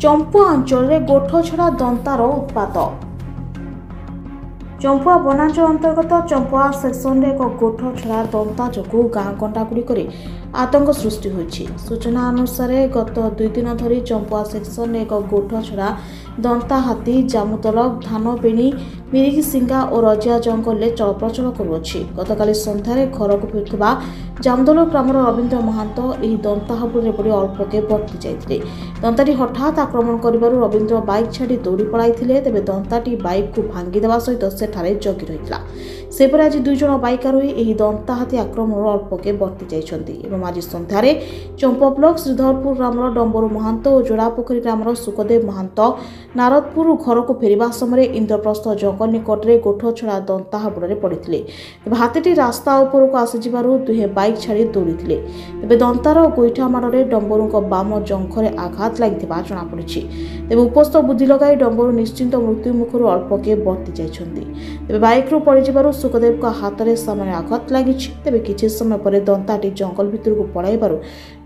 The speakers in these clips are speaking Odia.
ଚମ୍ପୁଆ ଅଞ୍ଚଳରେ ଗୋଠ ଛଡ଼ା ଦନ୍ତାର ଉତ୍ପାତ। ଚମ୍ପୁଆ ବନାଞ୍ଚଳ ଅନ୍ତର୍ଗତ ଚମ୍ପୁଆ ସେକ୍ସନରେ ଏକ ଗୋଠ ଛଡ଼ା ଦନ୍ତା ଯୋଗୁଁ ଗାଁ ଗଣ୍ଡାଗୁଡ଼ିକରେ ଆତଙ୍କ ସୃଷ୍ଟି ହୋଇଛି। ସୂଚନା ଅନୁସାରେ ଗତ 2 ଦିନ ଧରି ଚମ୍ପୁଆ ସେକ୍ସନରେ ଏକ ଗୋଠ ଛଡ଼ା ଦନ୍ତା ହାତୀ ଜାମୁତଲକ, ଧାନପେଣି, ମିରିଗିସିଙ୍ଗା ଓ ରଜିଆ ଜଙ୍ଗଲରେ ଚଳପ୍ରଚଳ କରୁଅଛି। ଗତକାଲି ସନ୍ଧ୍ୟାରେ ଘରକୁ ଫେରୁଥିବା ଜାମୁତଲକ ଗ୍ରାମର ରବୀନ୍ଦ୍ର ମହାନ୍ତ ଏହି ଦନ୍ତା ହାବୁଡ଼ରେ ପଡ଼ି ଅଳ୍ପକେ ବର୍ତ୍ତି ଯାଇଥିଲେ। ଦନ୍ତାଟି ହଠାତ୍ ଆକ୍ରମଣ କରିବାରୁ ରବୀନ୍ଦ୍ର ବାଇକ୍ ଛାଡ଼ି ଦୌଡ଼ି ପଳାଇଥିଲେ। ତେବେ ଦନ୍ତାଟି ବାଇକ୍କୁ ଭାଙ୍ଗିଦେବା ସହିତ ସେଠାରେ ଜଗି ରହିଥିଲା। ସେପରି ଆଜି 2 ଜଣ ବାଇକ୍ ଆରୋହୀ ଏହି ଦନ୍ତା ହାତୀ ଆକ୍ରମଣରୁ ଅଳ୍ପକେ ବର୍ତ୍ତି ଯାଇଛନ୍ତି ଏବଂ ଆଜି ସନ୍ଧ୍ୟାରେ ଚମ୍ପୁଆ ବ୍ଲକ ଶ୍ରୀଧରପୁର ଗ୍ରାମର ଡମ୍ବରୁ ମହାନ୍ତ ଓ ଯୋଡ଼ାପୋଖରୀ ଗ୍ରାମର ସୁଖଦେବ ମହାନ୍ତ ନାରଦପୁର ଘରକୁ ଫେରିବା ସମୟରେ ଇନ୍ଦ୍ରପ୍ରସ୍ଥ ଜଙ୍ଗଲ ନିକଟରେ ଗୋଠ ଛଡ଼ା ଦନ୍ତା ହାବୁଡ଼ରେ ପଡ଼ିଥିଲେ। ତେବେ ହାତୀଟି ରାସ୍ତା ଉପରକୁ ଆସିଯିବାରୁ ଦୁହେଁ ବାଇକ୍ ଛାଡ଼ି ଦୌଡ଼ିଥିଲେ। ତେବେ ଦନ୍ତାର ଗୋଇଠା ମାଡ଼ରେ ଡମ୍ବରୁଙ୍କ ବାମ ଜଙ୍ଘରେ ଆଘାତ ଲାଗିଥିବା ଜଣାପଡ଼ିଛି। ତେବେ ଉପସ୍ଥ ବୁଦ୍ଧି ଲଗାଇ ଡମ୍ବରୁ ନିଶ୍ଚିନ୍ତ ମୃତ୍ୟୁ ମୁଖରୁ ଅଳ୍ପକେ ବର୍ତ୍ତି ଯାଇଛନ୍ତି। ତେବେ ବାଇକ୍ରୁ ପଡ଼ିଯିବାରୁ ସୁଖଦେବଙ୍କ ହାତରେ ସାମାନ୍ୟ ଆଘାତ ଲାଗିଛି। ତେବେ କିଛି ସମୟ ପରେ ଦନ୍ତାଟି ଜଙ୍ଗଲ ଭିତରକୁ ପଳାଇବାରୁ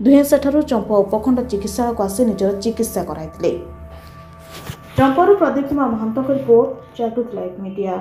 ଦୁହେଁ ସେଠାରୁ ଚମ୍ପୁଆ ଉପଖଣ୍ଡ ଚିକିତ୍ସାଳୟକୁ ଆସି ନିଜର ଚିକିତ୍ସା କରାଇଥିଲେ। ଚମ୍ପୁଆରୁ ପ୍ରଦୀପ କୁମାର ମହାନ୍ତଙ୍କ ରିପୋର୍ଟ, ଜାଗୃତ ଲାଇଭ୍ ମିଡିଆ।